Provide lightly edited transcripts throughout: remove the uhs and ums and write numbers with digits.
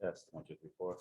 Yes, 1, 2, 3, 4.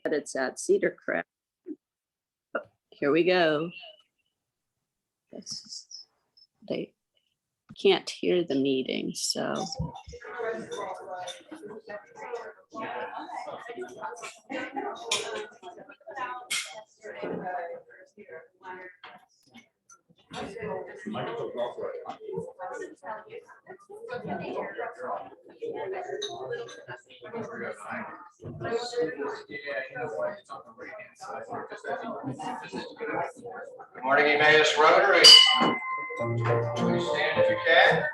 It's at Cedar Crest. Here we go. They can't hear the meeting, so. Good morning, Emmaus Rotary. Please stand if you can.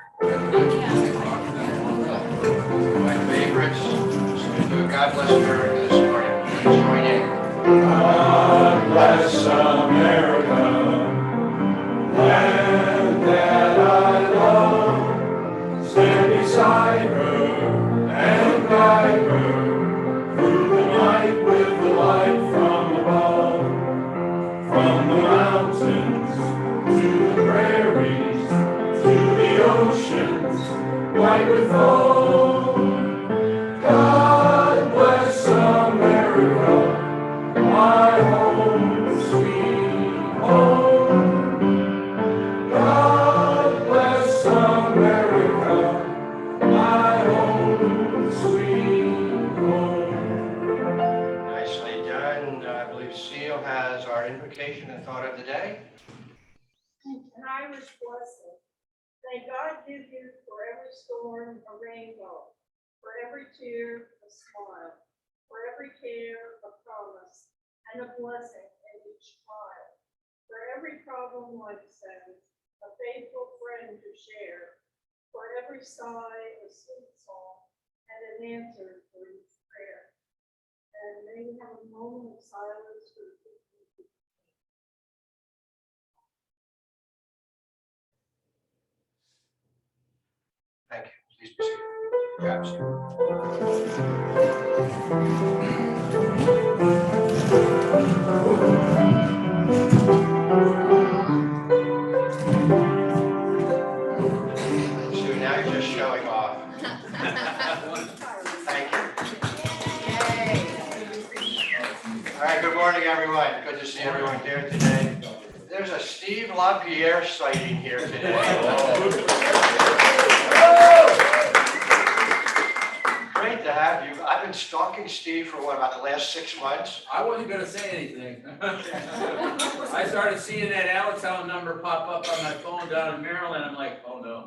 My favorites. Let's do a God Bless America this morning. Please join in. God bless America, land that I love. Stand beside her and guide her through the night with the light from above. From the mountains to the prairies, to the oceans, white with foam. God bless America, my home, sweet home. God bless America, my home, sweet home. Nicely done. I believe Seal has our invocation and thought of the day. An Irish blessing. May God give you for every storm a rainbow, for every tear a smile, for every care a promise, and a blessing in each trial. For every problem life sends, a faithful friend to share. For every sigh a sweet song, and an answer for each prayer. And may we have a moment of silence for the people. Thank you. Please be seated. Perhaps. Sue, now you're just showing off. Thank you. All right, good morning, everyone. Good to see everyone here today. There's a Steve LaPierre sighting here today. Great to have you. I've been stalking Steve for what, about the last 6 months? I wasn't gonna say anything. I started seeing that Allentown number pop up on my phone down in Maryland. I'm like, oh no.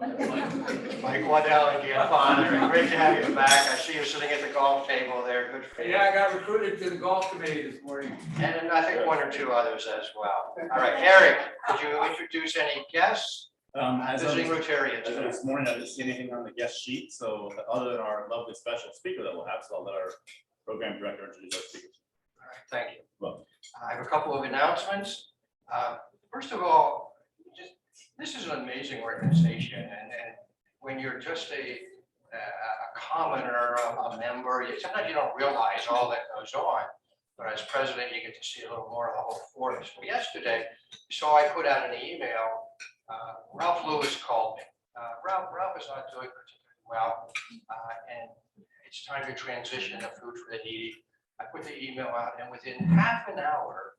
Mike Waddell again, Father. Great to have you back. I see you sitting at the golf table there. Good for you. Yeah, I got recruited to the golf committee this morning. And I think 1 or 2 others as well. All right, Eric, could you introduce any guests? As of Visiting Rotarians. this morning, I didn't see anything on the guest sheet, so other than our lovely special speaker that we'll have, so I'll let our program director introduce our speakers. All right, thank you. Well, I have a couple of announcements. First of all, this is an amazing organization, and when you're just a commoner, a member, sometimes you don't realize all that goes on. But as president, you get to see a little more of the whole force. Well, yesterday, so I put out an email. Ralph Lewis called me. Ralph is not doing particularly well, and it's time to transition to Food for the Needy. I put the email out, and within half an hour,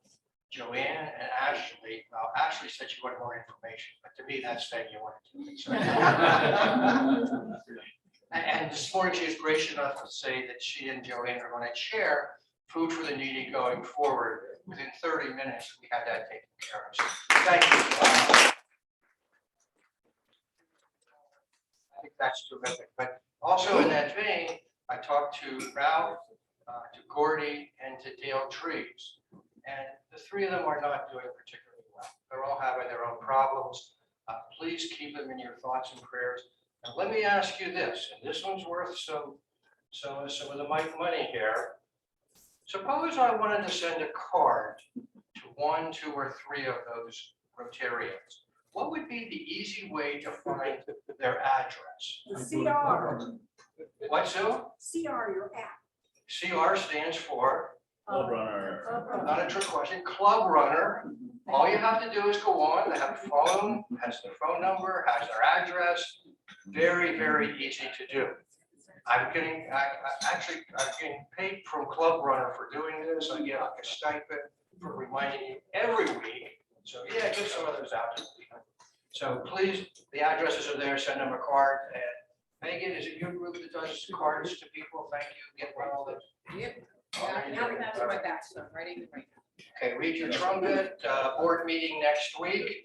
Joanne and Ashley, well, Ashley said she wanted more information, but to me, that's saying you wanted to. And this morning, she was gracious enough to say that she and Joanne are going to chair Food for the Needy going forward. Within 30 minutes, we had that taken care of. So thank you. I think that's terrific. But also in that vein, I talked to Ralph, to Gordy, and to Dale Trees. And the 3 of them are not doing particularly well. They're all having their own problems. Please keep them in your thoughts and prayers. And let me ask you this, and this one's worth some of the Mike money here. Suppose I wanted to send a card to 1, 2, or 3 of those Rotarians. What would be the easy way to find their address? The CR, What, Sue? CR, your app. CR stands for, Club runner. not a trick question, Club Runner. All you have to do is go on, they have a phone, has their phone number, has their address. Very, very easy to do. I'm getting paid from Club Runner for doing this. I get like a stipend for reminding you every week. So yeah, give some of those out. So please, the addresses are there, send them a card. And Megan, is it your group that does cards to people? Thank you, get well. Yep. Now we have my back, so I'm writing it right now. Okay, read your trumpet, board meeting next week.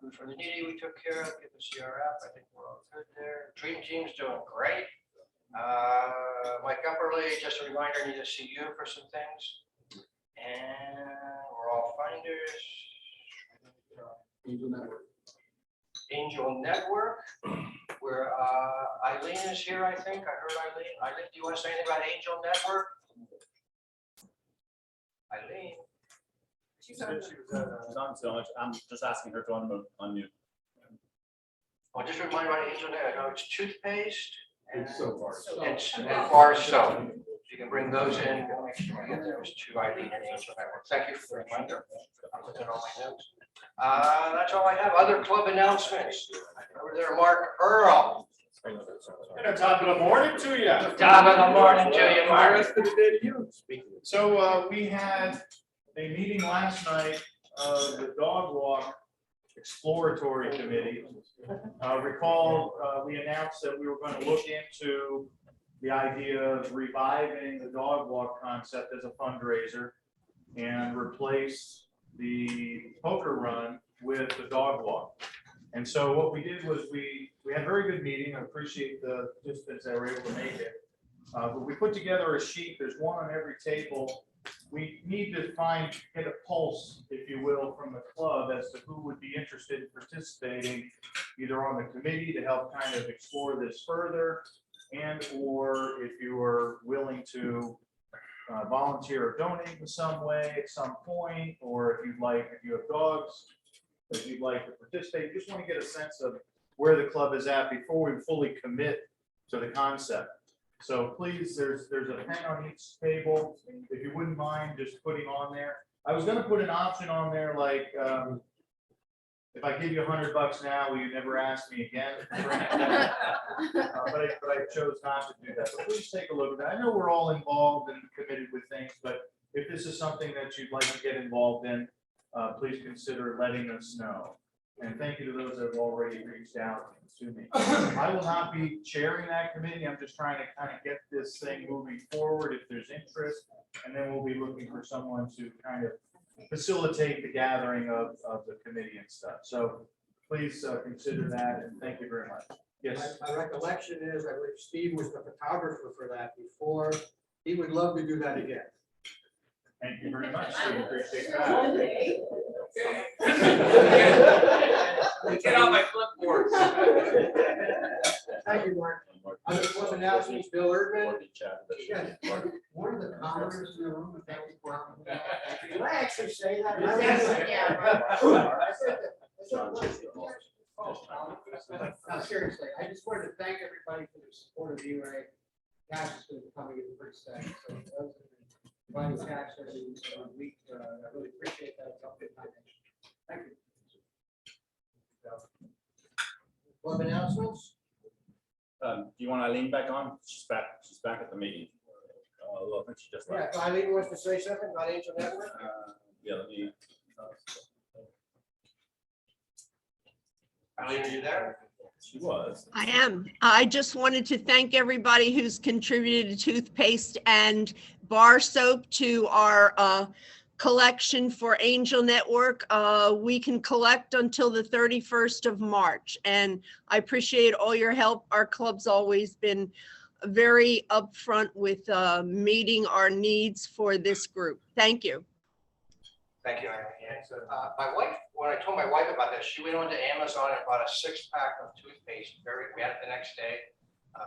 Food for the Needy, we took care of, get the CRF, I think we're all good there. Dream Team's doing great. Mike Upperly, just a reminder, I need to see you for some things. And we're all finders. Angel Network, where Eileen is here, I think. I heard Eileen. Eileen, do you want to say anything about Angel Network? Eileen? She's on, so I'm just asking her to unmute. Well, just a reminder about Angel Network. No, it's toothpaste. It's so far. And bar soap. You can bring those in. We'll make sure we get those to Eileen and Angel Network. Thank you for the reminder. I'll put that on my notes. That's all I have. Other club announcements. Over there, Mark Earl. And top of the morning to you. Top of the morning to you, Mark. Rest of the day to you. So we had a meeting last night of the Dog Walk Exploratory Committee. Recall, we announced that we were going to look into the idea of reviving the dog walk concept as a fundraiser and replace the poker run with the dog walk. And so what we did was we had a very good meeting. I appreciate the participants that were able to make it. But we put together a sheet. There's one on every table. We need to get a pulse, if you will, from the club as to who would be interested in participating either on the committee to help kind of explore this further, and or if you are willing to volunteer or donate in some way at some point, or if you have dogs that you'd like to participate. Just want to get a sense of where the club is at before we fully commit to the concept. So please, there's a pen on each table. If you wouldn't mind just putting on there. I was going to put an option on there like, if I give you $100 now, will you never ask me again? But I chose not to do that. But please take a look at that. I know we're all involved and committed with things, but if this is something that you'd like to get involved in, please consider letting us know. And thank you to those that have already reached out to me. I will not be chairing that committee. I'm just trying to kind of get this thing moving forward if there's interest. And then we'll be looking for someone to kind of facilitate the gathering of the committee and stuff. So please consider that, and thank you very much. Yes. My recollection is, I believe Steve was the photographer for that before. He would love to do that again. Thank you very much. We appreciate that. Okay. Get out my clipboard. Thank you, Mark. Other club announcements, Bill Erdman. One of the commoners in the room. Did I actually say that? No, seriously, I just wanted to thank everybody for their support of the UA. Cash is going to be coming in pretty steady. So those have been providing cash every week. I really appreciate that. It's helped me financially. Thank you. Club announcements? Do you want Eileen back on? She's back at the meeting. Well, I think she just Yeah, left. Eileen wants to say something about Angel Network? Yeah, let me. Eileen, are you there? She was. I am. I just wanted to thank everybody who's contributed toothpaste and bar soap to our collection for Angel Network. We can collect until the 31st of March, and I appreciate all your help. Our club's always been very upfront with meeting our needs for this group. Thank you. Thank you, Eileen. My wife, when I told my wife about this, she went on to Amazon and bought a 6-pack of toothpaste. We had it the next day. I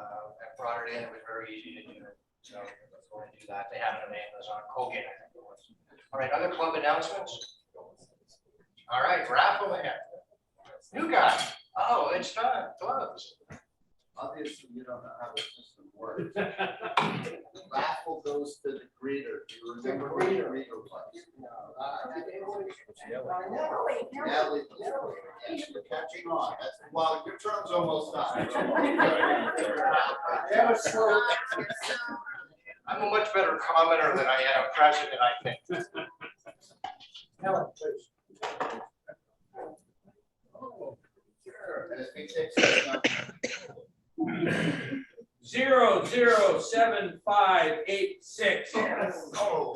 brought it in. It was very easy to do. So let's go and do that. They have it on Amazon. Colgate, I think it was. All right, other club announcements? All right, raffle ahead. New guy. Oh, it's done. Gloves. Obviously, you don't know how the system works. Raffle goes to the greeter. Do you remember who the greeter was? Nelly. Thanks for catching on. Well, your term's almost up. I'm a much better commenter than I am president, I think. Helen, please. And if he takes this up, 007586. oh,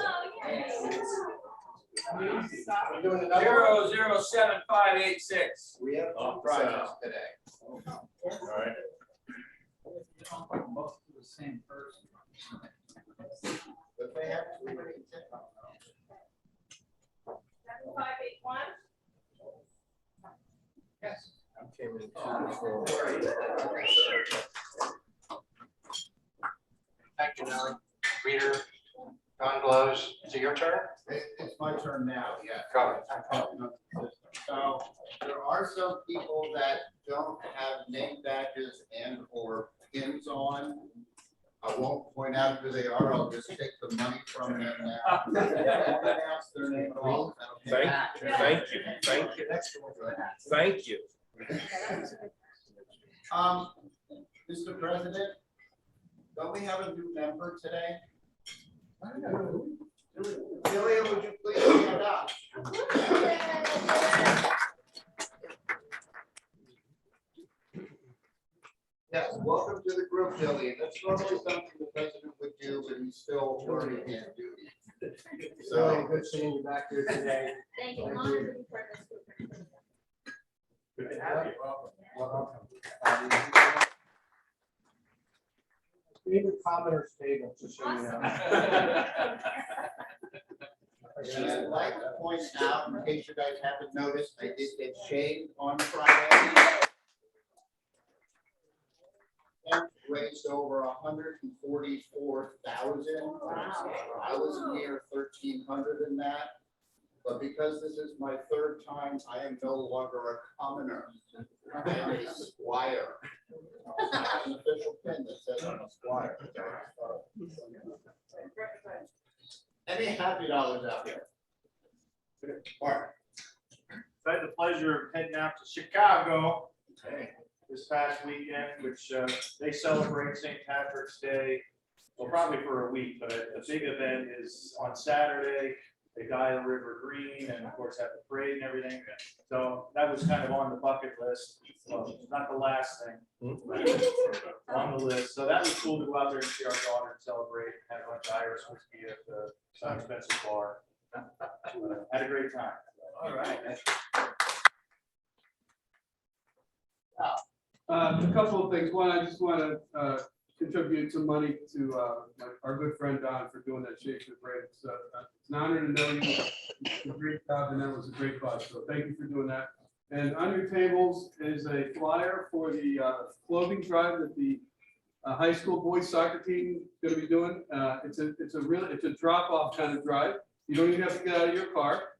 We're doing another one? 007586. we have two prizes today. All right. Most of the same person. But they have two many tickets. 7581. Yes. Thank you, Nelly. Reader, Don Glows. Is it your turn? It's my turn now, yes. Go. So there are some people that don't have name badges and or pins on. I won't point out who they are. I'll just take the money from them now. I'll announce their name at all. Thank you, thank you, thank you. Mr. President, don't we have a new member today? Julia, would you please stand up? Yes, welcome to the group, Julia. That's normally something the president would do, but he's still learning his duty. So good seeing you back here today. Thank you. Good to have you. Welcome. Favorite commenters table, just so you know. And I'd like to point out, in case you guys haven't noticed, I did get shaved on Friday. And raised over 144,000. I was near 1,300 in that. But because this is my third time, I am no longer a commoner. I am a squire. I have an official pin that says I'm a squire. Any happy dollars out there? I had the pleasure of heading out to Chicago this past weekend, which they celebrate St. Patrick's Day, well, probably for a week, but a big event is on Saturday. they dye the river green and of course have the parade and everything. So that was kind of on the bucket list. Well, not the last thing on the list. So that was cool to go out there and see our daughter and celebrate. Had a bunch of Irish whiskey at the Sun Spencer bar. Had a great time. All right. A couple of things. One, I just want to contribute some money to our good friend Don for doing that Shakespeare parade. It's an honor to know you. It's a great job, and that was a great cause. So thank you for doing that. And on your tables is a flyer for the clothing drive that the high school boys soccer team is going to be doing. It's a drop-off kind of drive. You don't even have to get out of your car.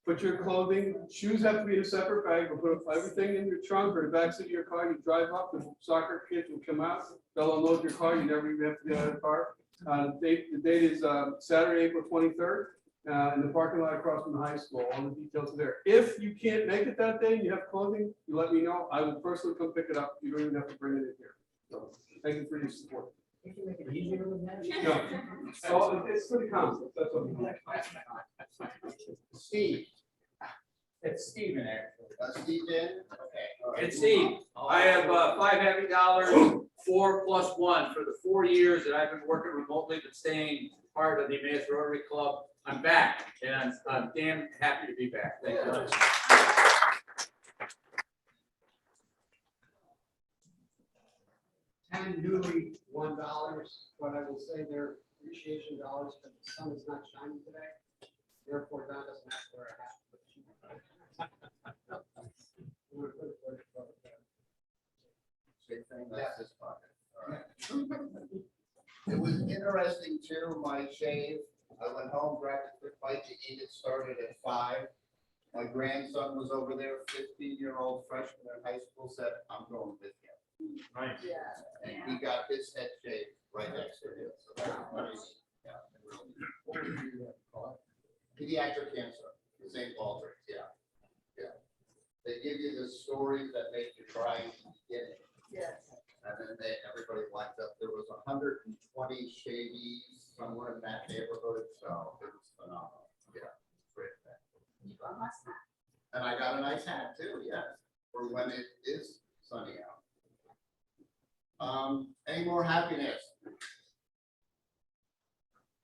Put your clothing, shoes have to be in a separate bag, but put everything in your trunk or the back seat of your car. You drive up, the soccer kids will come out, they'll unload your car. You never even have to get out of the car. The date is Saturday, April 23rd, in the parking lot across from the high school. All the details are there. If you can't make it that day and you have clothing, you let me know. I will personally come pick it up. You don't even have to bring it in here. So thank you for your support. You can make it easier with that. No. Oh, it's for the concept. That's what we like. Steve, It's Steven, actually. Steve in? Okay. It's Steve. I have $5 happy, 4 plus 1 for the 4 years that I've been working remotely, but staying part of the Emmaus Rotary Club. I'm back, and I'm damn happy to be back. Thank you. $10 newly $1, but I will say they're appreciation dollars because the sun is not shining today. Therefore, Don doesn't have to wear a hat. Same thing, that's this pocket. All right. It was interesting too, my shave. I went home, grabbed a quick bite to eat. It started at 5. My grandson was over there, 15-year-old freshman in high school, said, I'm going with you. Nice. And he got his head shaved right next to him. So that was nice. Yeah. Pediatric cancer, St. Walter's, yeah. Yeah. They give you the stories that make you cry in the beginning. Yes. And then everybody lined up. There was 120 shavies somewhere in that neighborhood, so it was phenomenal. Yeah, great thing. And I got a nice hat too, yes, for when it is sunny out. Any more happiness?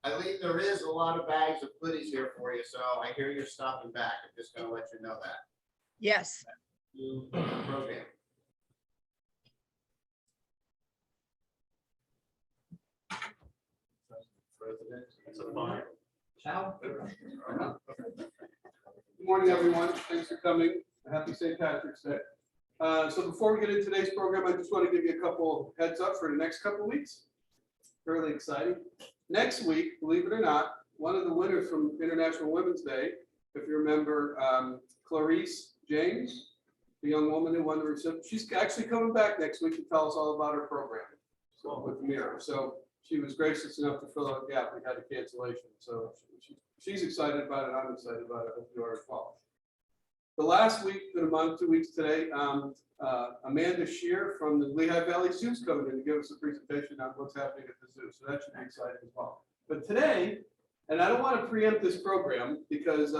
Eileen, there is a lot of bags of goodies here for you, so I hear you're stopping back. I'm just gonna let you know that. Yes. New program. President, it's a fine. Ciao. Good morning, everyone. Thanks for coming. Happy St. Patrick's Day. So before we get into today's program, I just want to give you a couple heads up for the next couple of weeks. Fairly exciting. Next week, believe it or not, one of the winners from International Women's Day, if you remember, Clarice James, the young woman who won the recipient, she's actually coming back next week to tell us all about her program. So with Mira. So she was gracious enough to fill out a gap. We had a cancellation. So she's excited about it. I'm excited about it. I hope you are as well. The last week of the month, 2 weeks today, Amanda Shear from the Lehigh Valley Zoo is coming in to give us a presentation on what's happening at the zoo. So that should be exciting as well. But today, and I don't want to preempt this program because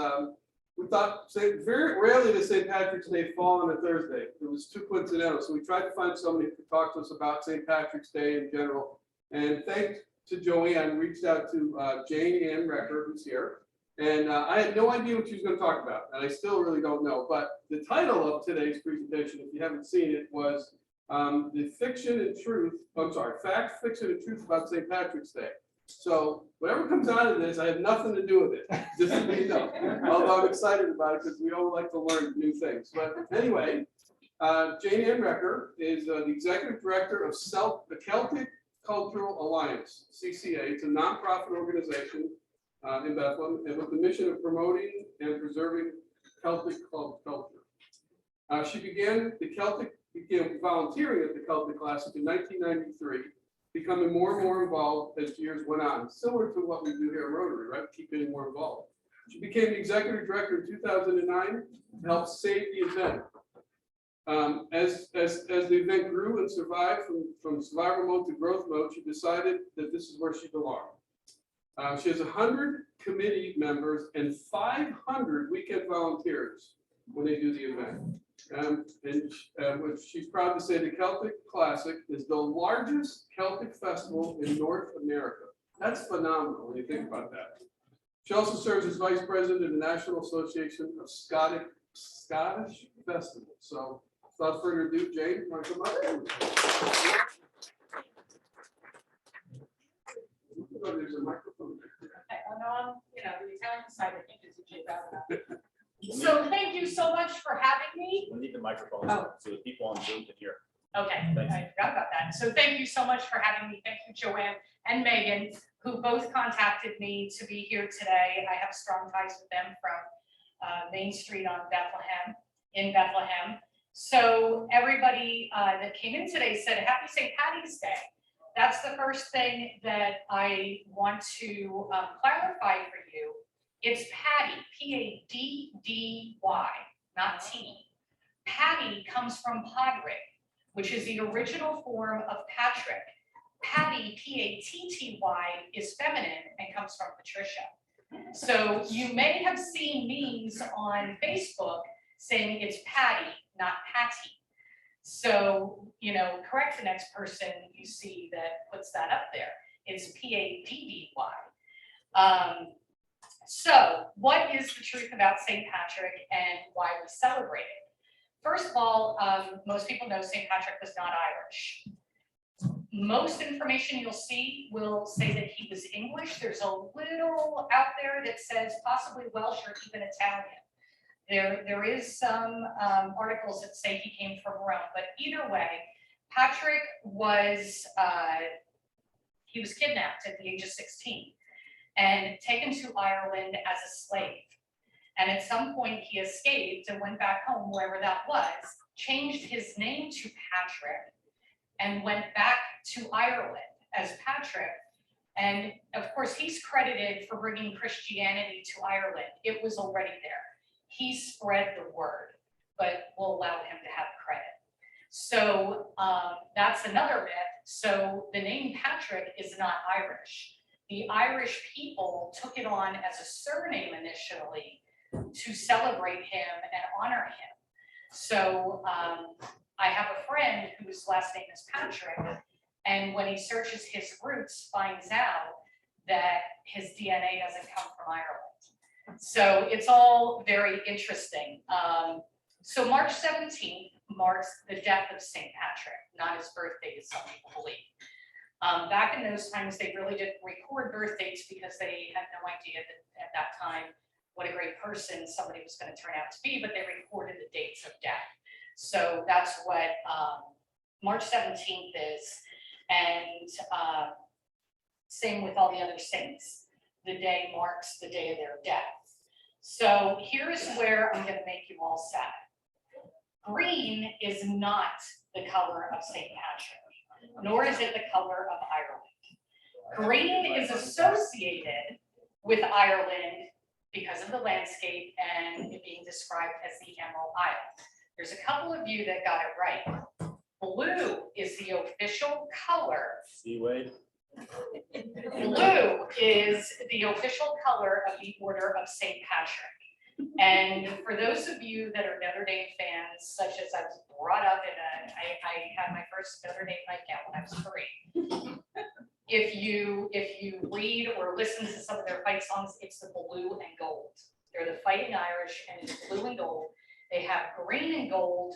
we thought very rarely does St. Patrick's Day fall on a Thursday. It was too coincidental. So we tried to find somebody who could talk to us about St. Patrick's Day in general. And thanks to Joanne, reached out to Jane Ann Recker, who's here. And I had no idea what she was going to talk about, and I still really don't know. But the title of today's presentation, if you haven't seen it, was the fiction and truth. I'm sorry, fact, fiction, and truth about St. Patrick's Day. So whatever comes out of this, I have nothing to do with it. Just so you know. Although I'm excited about it because we all like to learn new things. But anyway, Jane Ann Recker is the executive director of the Celtic Cultural Alliance, CCA. It's a nonprofit organization in Bethlehem, and with the mission of promoting and preserving Celtic culture. She began volunteering at the Celtic Classic in 1993, becoming more and more involved as years went on, similar to what we do here at Rotary, right? Keep getting more involved. She became the executive director in 2009 to help save the event. As the event grew and survived from survival mode to growth mode, she decided that this is where she belonged. She has 100 committee members and 500 weekend volunteers when they do the event. What she's proud to say, the Celtic Classic is the largest Celtic festival in North America. That's phenomenal when you think about that. She also serves as vice president of the National Association of Scottish Festivals. So without further ado, Jane, want to come up? There's a microphone there. And on, the Italian side, I think is a J Balvin. So thank you so much for having me. We need the microphone Oh. so the people on Zoom can hear. Okay, Thanks. I forgot about that. So thank you so much for having me. Thank you, Joanne and Megan, who both contacted me to be here today. I have strong ties with them from Main Street in Bethlehem. So everybody that came in today said, Happy St. Paddy's Day. That's the first thing that I want to clarify for you. It's Paddy, P-A-D-D-Y, not T. Paddy comes from Padre, which is the original form of Patrick. Patty, P-A-T-T-Y, is feminine and comes from Patricia. So you may have seen memes on Facebook saying it's Patty, not Patty. So, correct the next person you see that puts that up there. It's P-A-D-D-Y. So what is the truth about St. Patrick and why we celebrate it? First of all, most people know St. Patrick was not Irish. Most information you'll see will say that he was English. There's a little out there that says possibly Welsh or even Italian. There is some articles that say he came from Rome, but either way, Patrick was he was kidnapped at the age of 16 and taken to Ireland as a slave. And at some point he escaped and went back home, wherever that was, changed his name to Patrick, and went back to Ireland as Patrick. And of course, he's credited for bringing Christianity to Ireland. It was already there. He spread the word, but we'll allow him to have credit. So that's another myth. So the name Patrick is not Irish. The Irish people took it on as a surname initially to celebrate him and honor him. So I have a friend whose last name is Patrick, and when he searches his roots, finds out that his DNA doesn't come from Ireland. So it's all very interesting. So March 17th marks the death of St. Patrick, not his birthday, as some people believe. Back in those times, they really didn't record birth dates because they had no idea that at that time what a great person somebody was going to turn out to be, but they recorded the dates of death. So that's what March 17th is. And same with all the other saints. The day marks the day of their death. So here's where I'm going to make you all sad. Green is not the color of St. Patrick, nor is it the color of Ireland. Green is associated with Ireland because of the landscape and it being described as the Emerald Isle. There's a couple of you that got it right. Blue is the official color. Seaway. Blue is the official color of the Order of St. Patrick. And for those of you that are Notre Dame fans, such as I was brought up in I had my first Notre Dame nightgown when I was 3. If you read or listen to some of their fight songs, it's the blue and gold. They're the Fighting Irish, and it's blue and gold. They have green and gold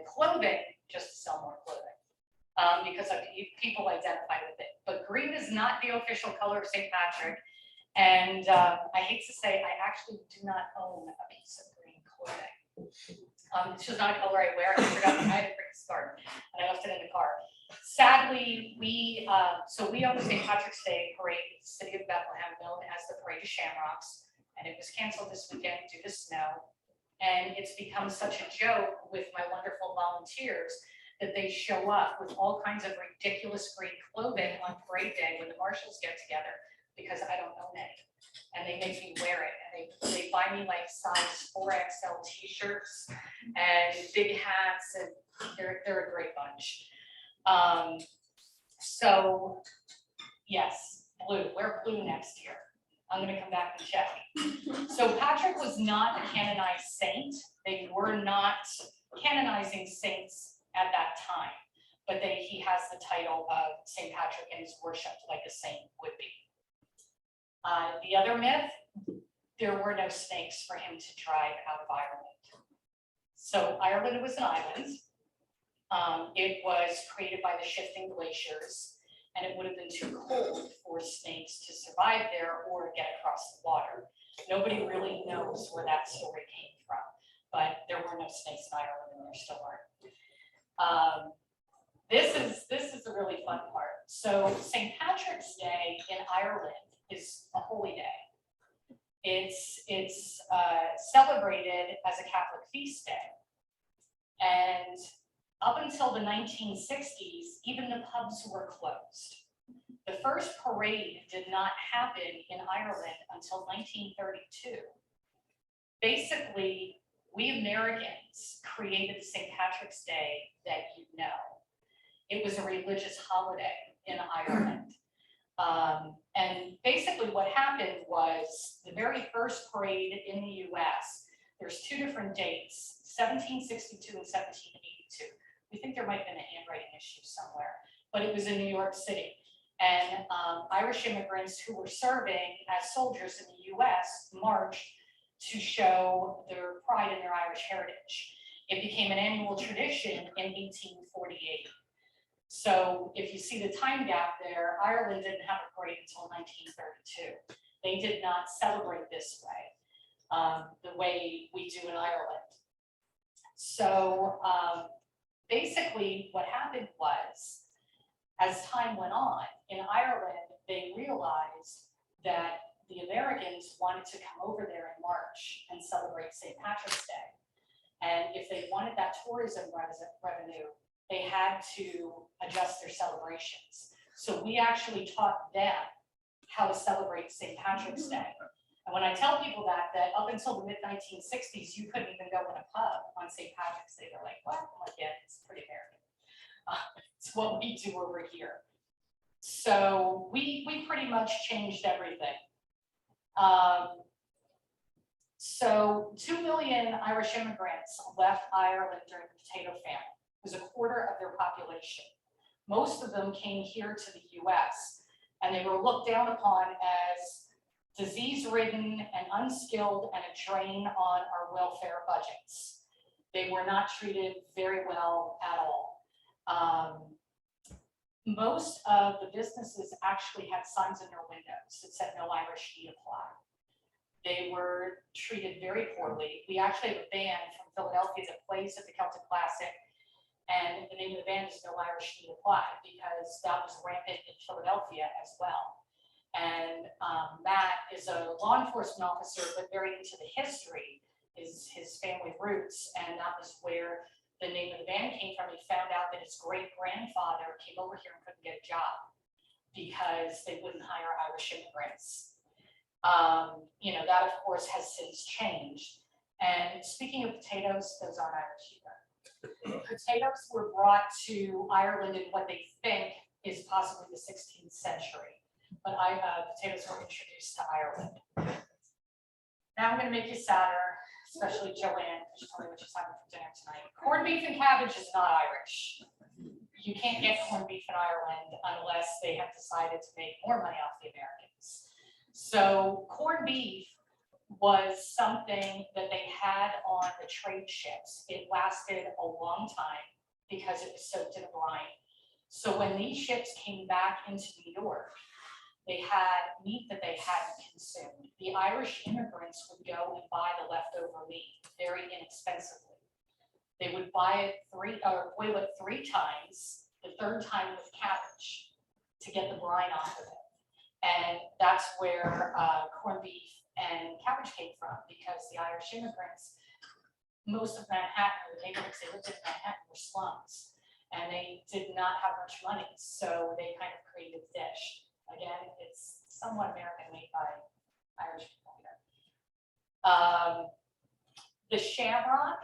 clothing just to sell more clothing because people identify with it. But green is not the official color of St. Patrick. And I hate to say, I actually do not own a piece of green clothing. It's just not a color I wear. I forgot I had to bring a scarf and I left it in the car. Sadly, we own the St. Patrick's Day parade in the city of Bethlehem, known as the Parade of Shamrocks, and it was canceled this weekend due to snow. And it's become such a joke with my wonderful volunteers that they show up with all kinds of ridiculous green clothing on parade day when the marshals get together, because I don't own it. And they make me wear it. And they buy me like size 4XL t-shirts and big hats, and they're a great bunch. So yes, blue, wear blue next year. I'm gonna come back and check. So Patrick was not a canonized saint. They were not canonizing saints at that time, but he has the title of St. Patrick and is worshipped like a saint would be. The other myth, there were no snakes for him to drive out of Ireland. So Ireland was an island. It was created by the shifting glaciers, and it would have been too cold for snakes to survive there or get across the water. Nobody really knows where that story came from, but there were no snakes in Ireland, and there still aren't. This is the really fun part. So St. Patrick's Day in Ireland is a holy day. It's celebrated as a Catholic feast day. And up until the 1960s, even the pubs were closed. The first parade did not happen in Ireland until 1932. Basically, we Americans created St. Patrick's Day that you know. It was a religious holiday in Ireland. And basically what happened was the very first parade in the US, there's two different dates, 1762 and 1782. We think there might have been a handwriting issue somewhere, but it was in New York City. And Irish immigrants who were serving as soldiers in the US marched to show their pride in their Irish heritage. It became an annual tradition in 1848. So if you see the time gap there, Ireland didn't have a parade until 1932. They did not celebrate this way, the way we do in Ireland. So basically what happened was, as time went on, in Ireland, they realized that the Americans wanted to come over there in March and celebrate St. Patrick's Day. And if they wanted that tourism revenue, they had to adjust their celebrations. So we actually taught them how to celebrate St. Patrick's Day. And when I tell people that up until the mid-1960s, you couldn't even go in a pub on St. Patrick's Day. They're like, what? I'm like, yeah, it's pretty American. It's what we do over here. So we pretty much changed everything. So 2 million Irish immigrants left Ireland during the potato famine. It was a quarter of their population. Most of them came here to the US, and they were looked down upon as disease-ridden and unskilled and a drain on our welfare budgets. They were not treated very well at all. Most of the businesses actually had signs in their windows that said no Irish need apply. They were treated very poorly. We actually have a band from Philadelphia that plays at the Celtic Classic, and the name of the band is No Irish Need Apply, because that was rampant in Philadelphia as well. And Matt is a law enforcement officer, but very into the history, is his family roots, and that was where the name of the band came from. He found out that his great-grandfather came over here and couldn't get a job because they wouldn't hire Irish immigrants. You know, that of course has since changed. And speaking of potatoes, those aren't Irish either. Potatoes were brought to Ireland in what they think is possibly the 16th century, but potatoes were introduced to Ireland. Now I'm going to make you sadder, especially Joanne, because she's telling me what she's having for dinner tonight. Corned beef and cabbage is not Irish. You can't get corned beef in Ireland unless they have decided to make more money off the Americans. So corned beef was something that they had on the trade ships. It lasted a long time because it was soaked in brine. So when these ships came back into New York, they had meat that they hadn't consumed. The Irish immigrants would go and buy the leftover meat very inexpensively. They would buy it boil it 3 times, the 3rd time with cabbage to get the brine off of it. And that's where corned beef and cabbage came from, because the Irish immigrants, most of Manhattan, the neighborhoods they lived in Manhattan were slums, and they did not have much money, so they kind of created a dish. Again, it's somewhat American, made by Irish people here. The shamrock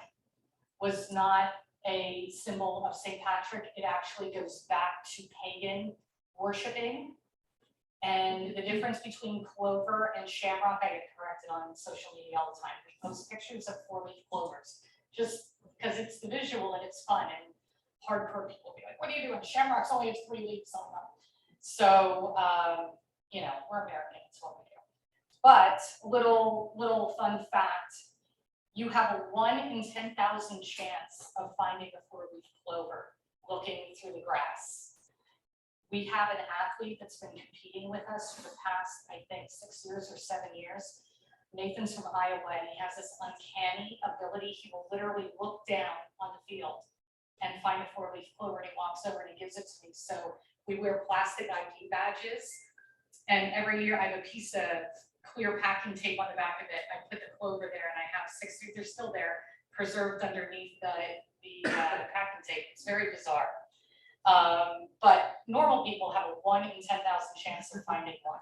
was not a symbol of St. Patrick. It actually goes back to pagan worshiping. And the difference between clover and shamrock, I get corrected on social media all the time. We post pictures of 4-leaf clovers, just because it's the visual and it's fun, and hardcore people be like, what are you doing? Shamrocks only have 3 leaves on them. So, you know, we're American, it's what we do. But little fun fact, you have a 1 in 10,000 chance of finding a 4-leaf clover looking through the grass. We have an athlete that's been competing with us for the past, I think, 6 years or 7 years. Nathan's from Iowa, and he has this uncanny ability. He will literally look down on the field and find a 4-leaf clover, and he walks over and he gives it to me. So we wear plastic ID badges, and every year I have a piece of clear packing tape on the back of it. I put the clover there, and I have 6, they're still there, preserved underneath the packing tape. It's very bizarre. But normal people have a 1 in 10,000 chance of finding one.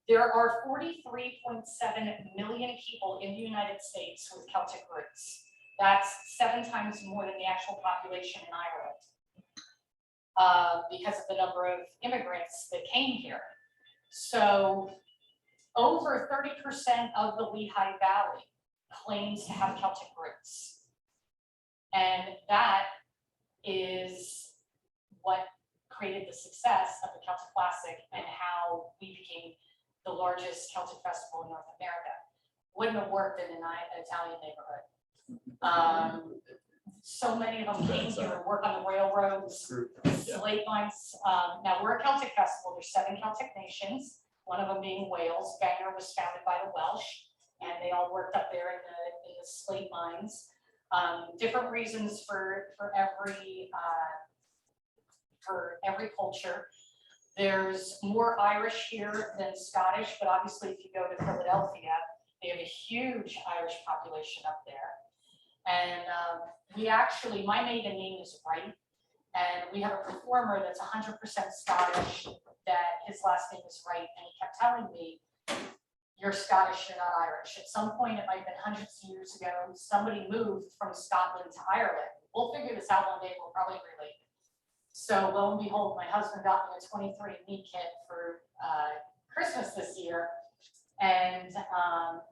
There are 43.7 million people in the United States with Celtic roots. That's 7 times more than the actual population in Ireland, because of the number of immigrants that came here. So over 30% of the Lehigh Valley claims to have Celtic roots. And that is what created the success of the Celtic Classic and how we became the largest Celtic festival in North America. Wouldn't have worked in an Italian neighborhood. So many of them came here to work on the railroads, slate lines. Now we're a Celtic festival. There's 7 Celtic nations, one of them being Wales. Bangor was founded by the Welsh, and they all worked up there in the slate lines. Different reasons for every culture. There's more Irish here than Scottish, but obviously if you go to Philadelphia, they have a huge Irish population up there. And my maiden name is Wright, and we have a performer that's 100% Scottish, that his last name is Wright, and he kept telling me, you're Scottish, you're not Irish. At some point, it might have been hundreds of years ago, somebody moved from Scotland to Ireland. We'll figure this out one day, we'll probably relate. So lo and behold, my husband got me a 23andMe kit for Christmas this year. And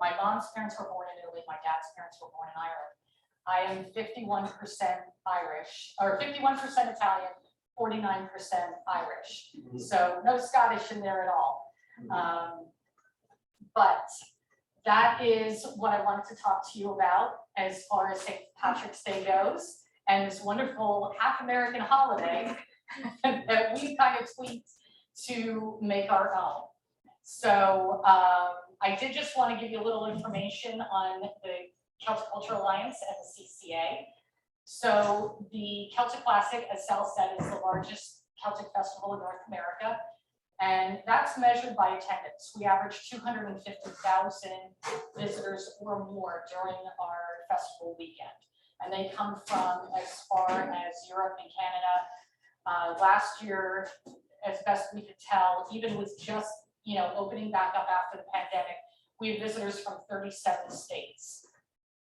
my mom's parents were born in Italy, my dad's parents were born in Ireland. I am 51% Irish, or 51% Italian, 49% Irish. So no Scottish in there at all. But that is what I wanted to talk to you about as far as St. Patrick's Day goes, and this wonderful half American holiday that we kind of tweaked to make our own. So I did just want to give you a little information on the Celtic Cultural Alliance and the CCA. So the Celtic Classic, as Sal said, is the largest Celtic festival in North America. And that's measured by attendance. We average 250,000 visitors or more during our festival weekend. And they come from as far as Europe and Canada. Last year, as best we could tell, even with just opening back up after the pandemic, we had visitors from 37 states.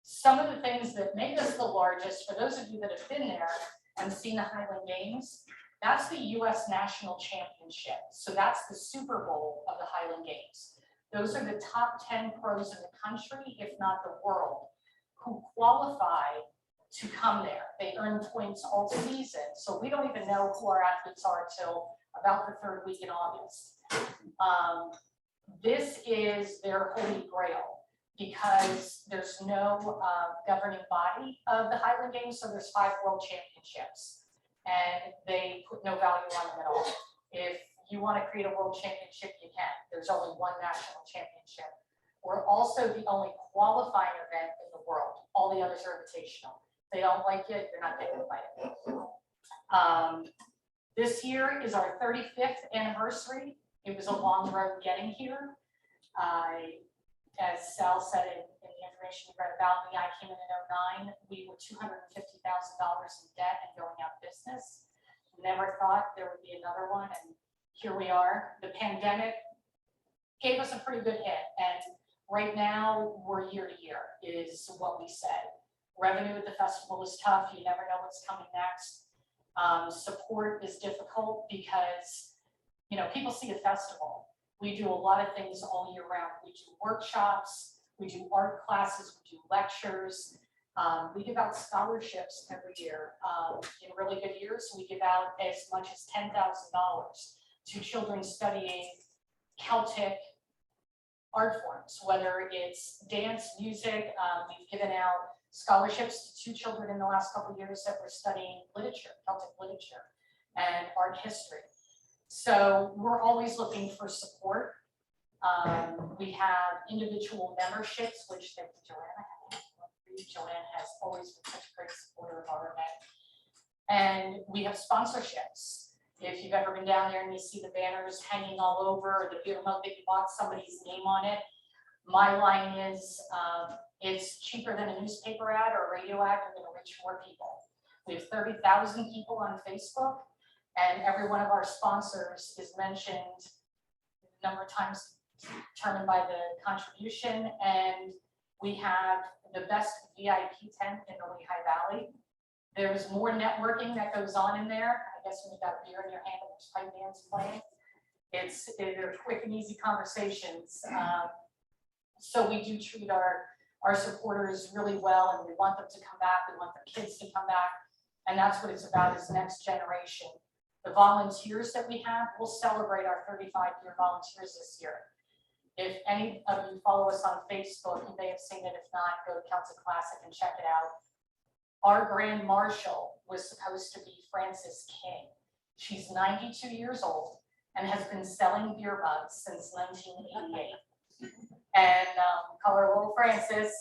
Some of the things that make us the largest, for those of you that have been there and seen the Highland Games, that's the US National Championship. So that's the Super Bowl of the Highland Games. Those are the top 10 pros in the country, if not the world, who qualify to come there. They earn points all season. So we don't even know who our athletes are until about the 3rd week in August. This is their holy grail because there's no governing body of the Highland Games. So there's 5 world championships. And they put no value on them at all. If you want to create a world championship, you can. There's only one national championship. We're also the only qualifying event in the world. All the others are invitational. If they don't like it, you're not getting invited. This year is our 35th anniversary. It was a long road getting here. As Sal said in the information you read about me, I came in 2009. We were $250,000 in debt and going out of business. Never thought there would be another one, and here we are. The pandemic gave us a pretty good hit, and right now we're year to year is what we said. Revenue at the festival is tough. You never know what's coming next. Support is difficult because you know, people see a festival. We do a lot of things all year round. We do workshops, we do art classes, we do lectures. We give out scholarships every year. In really good years, we give out as much as $10,000 to children studying Celtic art forms, whether it's dance, music. We've given out scholarships to 2 children in the last couple of years that were studying literature, Celtic literature and art history. So we're always looking for support. We have individual memberships, which Joanna has. Joanne has always been such a great supporter of our event. And we have sponsorships. If you've ever been down there and you see the banners hanging all over, the beer mug that you bought, somebody's name on it. My line is, it's cheaper than a newspaper ad or a radio ad, you're gonna reach more people. We have 30,000 people on Facebook, and every one of our sponsors is mentioned a number of times determined by the contribution, and we have the best VIP tent in the Lehigh Valley. There's more networking that goes on in there. I guess when you've got beer in your hand and there's pipe bands playing, they're quick and easy conversations. So we do treat our supporters really well, and we want them to come back. We want their kids to come back. And that's what it's about, is the next generation. The volunteers that we have, we'll celebrate our 35-year volunteers this year. If any of you follow us on Facebook, you may have seen it. If not, go to Celtic Classic and check it out. Our Grand Marshal was supposed to be Frances King. She's 92 years old and has been selling beer mugs since 1988. And call her little Frances.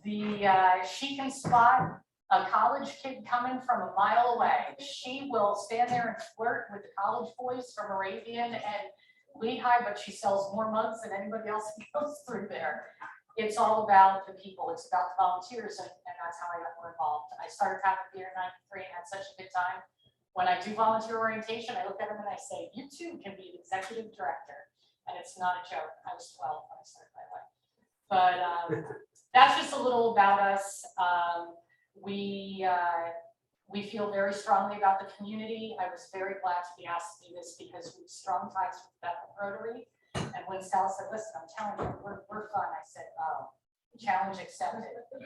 She can spot a college kid coming from a mile away. She will stand there and flirt with the college boys from Moravian and Lehigh, but she sells more mugs than anybody else who goes through there. It's all about the people. It's about the volunteers, and that's how I got more involved. I started Tapping Beer in '93 and had such a good time. When I do volunteer orientation, I look at them and I say, you too can be an executive director. And it's not a joke. I was 12 when I started, by the way. But that's just a little about us. We feel very strongly about the community. I was very glad to be asked to do this because we have strong ties with Bethel Rotary. And when Sal said, listen, I'm telling you, we're fun, I said, oh, challenge accepted.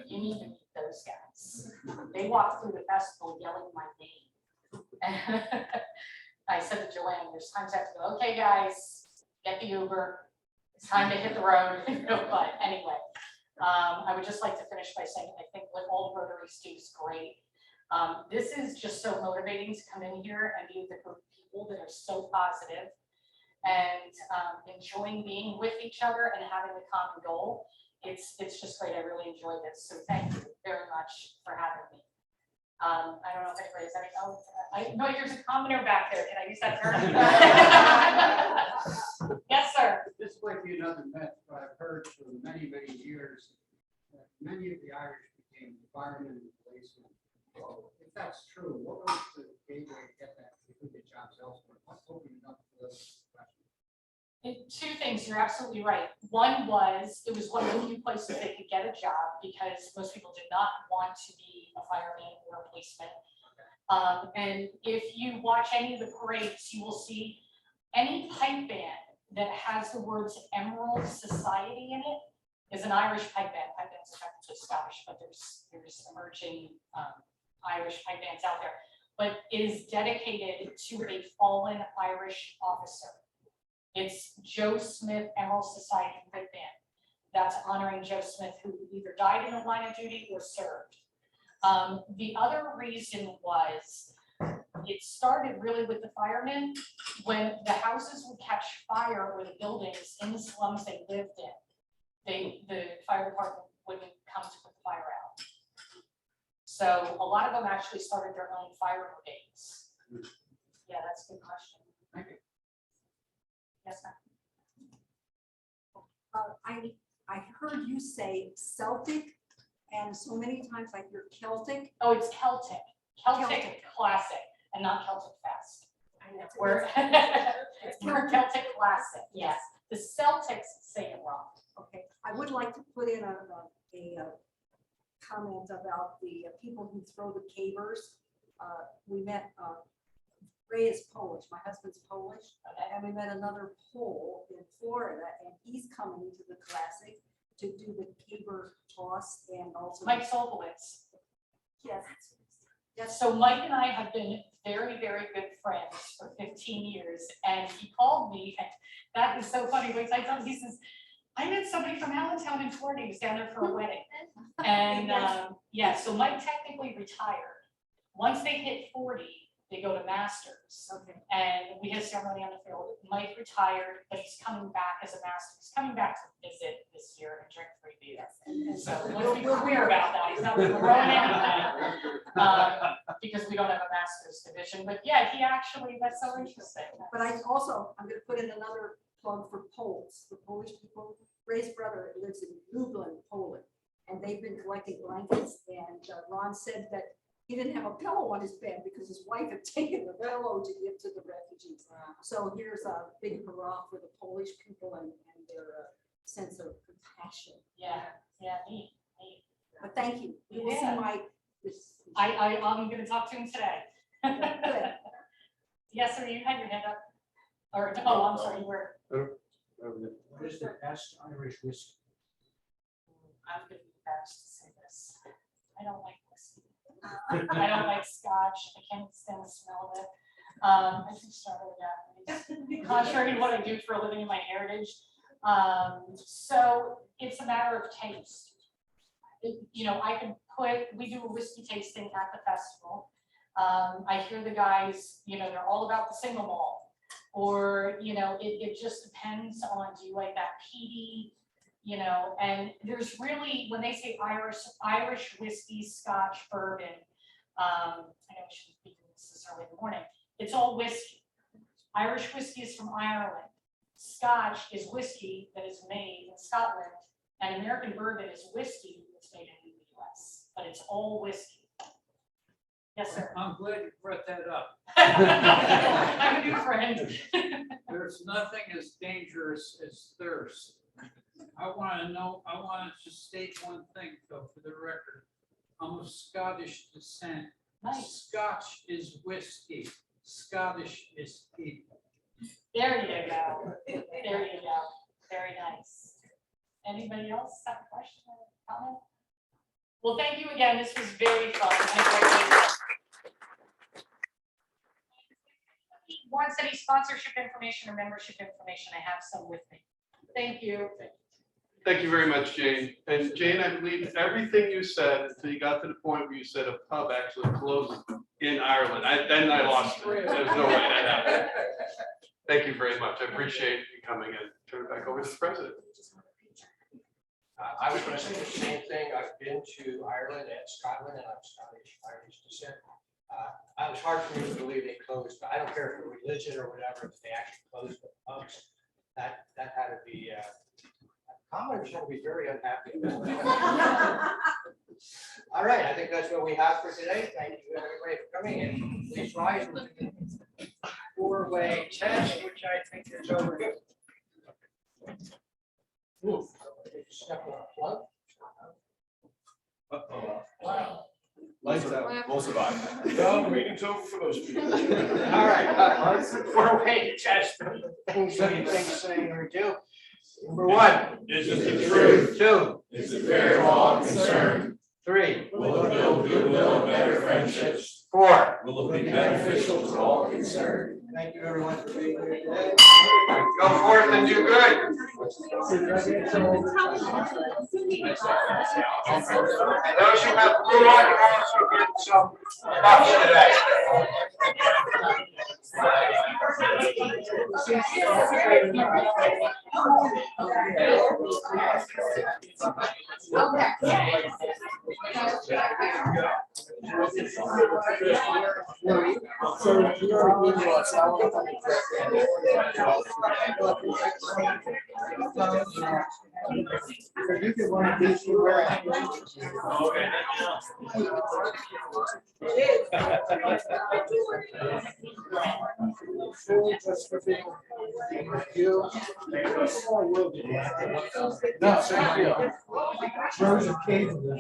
You need to meet those guys. They walked through the festival yelling my name. And I said to Joanne, there's times I have to go, okay, guys, get the Uber. It's time to hit the road. But anyway, I would just like to finish by saying, I think what all Rotaries do is great. This is just so motivating to come in here and be with a group of people that are so positive and enjoying being with each other and having a common goal. It's just great. I really enjoy this. So thank you very much for having me. I don't know if anybody has any, I know there's a commenter back there. Can I use that term? Yes, sir. This might be another myth, but I've heard for many, many years that many of the Irish became firemen and policemen. So if that's true, what was the gateway to get that, to get jobs elsewhere? What's opening up for this question? Two things, you're absolutely right. One was, it was one of the few places they could get a job because most people did not want to be a fireman or a policeman. And if you watch any of the parades, you will see any pipe band that has the words Emerald Society in it is an Irish pipe band. Pipe bands are technically Scottish, but there's emerging Irish pipe bands out there. But it is dedicated to a fallen Irish officer. It's Joe Smith Emerald Society pipe band. That's honoring Joe Smith, who either died in the line of duty or served. The other reason was, it started really with the firemen. When the houses would catch fire or the buildings in the slums they lived in, the fire department wouldn't come to put the fire out. So a lot of them actually started their own fire brigades. Yeah, that's a good question. Thank you. Yes, ma'am. I heard you say Celtic, and so many times I hear Celtic. Oh, it's Celtic. Celtic Classic, and not Celtic Fest. We're Celtic Classic, yes. The Celtics say it wrong. Okay, I would like to put in a comment about the people who throw the cavers. We met Ray is Polish, my husband's Polish, and we met another Pole in Florida, and he's coming to the Classic to do the caber toss and also. Mike Solowitz. Yes. Yes. So Mike and I have been very, very good friends for 15 years, and he called me, and that is so funny, because I told him, he says, I met somebody from Allentown in Florida, he was down there for a wedding. And, yeah, so Mike technically retired. Once they hit 40, they go to masters. Okay. And we had a ceremony on the field. Mike retired, but he's coming back as a master. He's coming back to visit this year and drink free beer. So let's be clear about that. He's not throwing anything, because we don't have a master's division. But yeah, he actually, that's so interesting. But I'm gonna put in another plug for Poles, the Polish people. Ray's brother lives in Lublin, Poland, and they've been collecting blankets, and Ron said that he didn't have a pillow on his bed because his wife had taken the pillow to give to the refugees. So here's a big hurrah for the Polish people and their sense of compassion. Yeah, neat. But thank you. You will see Yeah. Mike. I'm gonna talk to him today. Good. Yes, sir, you had your hand up. Or, oh, I'm sorry, you were. What is the best Irish whiskey? I'm gonna be embarrassed to say this. I don't like whiskey. I don't like scotch. I can't stand the smell of it. I think strawberry Japanese, contrary to what I do for a living in my heritage. So it's a matter of taste. I can we do a whiskey tasting at the festival. I hear the guys, they're all about the single malt. Or, it just depends on, do you like that peaty, and there's really, when they say Irish whiskey, Scotch, bourbon, I know we shouldn't be doing this early in the morning, it's all whiskey. Irish whiskey is from Ireland. Scotch is whiskey that is made in Scotland, and American bourbon is whiskey that's made in the US, but it's all whiskey. Yes, sir. I'm glad you brought that up. I'm a new friend. There's nothing as dangerous as thirst. I want to just state one thing, though, for the record. I'm of Scottish descent. Nice. Scotch is whiskey. Scottish is people. There you go. There you go. Very nice. Anybody else have a question or comment? Well, thank you again. This was very fun. Wants any sponsorship information or membership information? I have some with me. Thank you. Thank you very much, Jane. And Jane, I believe everything you said until you got to the point where you said a pub actually closed in Ireland. Then I lost it. There's no way that happened. Thank you very much. I appreciate you coming in. Turn it back over to the president. I was going to say the same thing. I've been to Ireland and Scotland, and I'm Scottish, Irish descent. It was hard for me to believe they closed, but I don't care for religion or whatever, if they actually closed the pubs. That had to be, commoners will be very unhappy about that. All right, I think that's what we have for today. Thank you everybody for coming in. Please rise with the four-way test, which I think is over. Step on a plug. Wow. Lights out. We'll survive. Well, meeting's over for those people. All right, four-way test. Things that you think, saying, or do. Number one. Is it the truth? 2. Is it fair to all concerned? 3. Will it build goodwill and better friendships? 4. Will it be beneficial to all concerned? Thank you everyone for being here today. Go forth and do good. And those who have blue on can also get some buffs today. You. No, thank you. Rose of cable.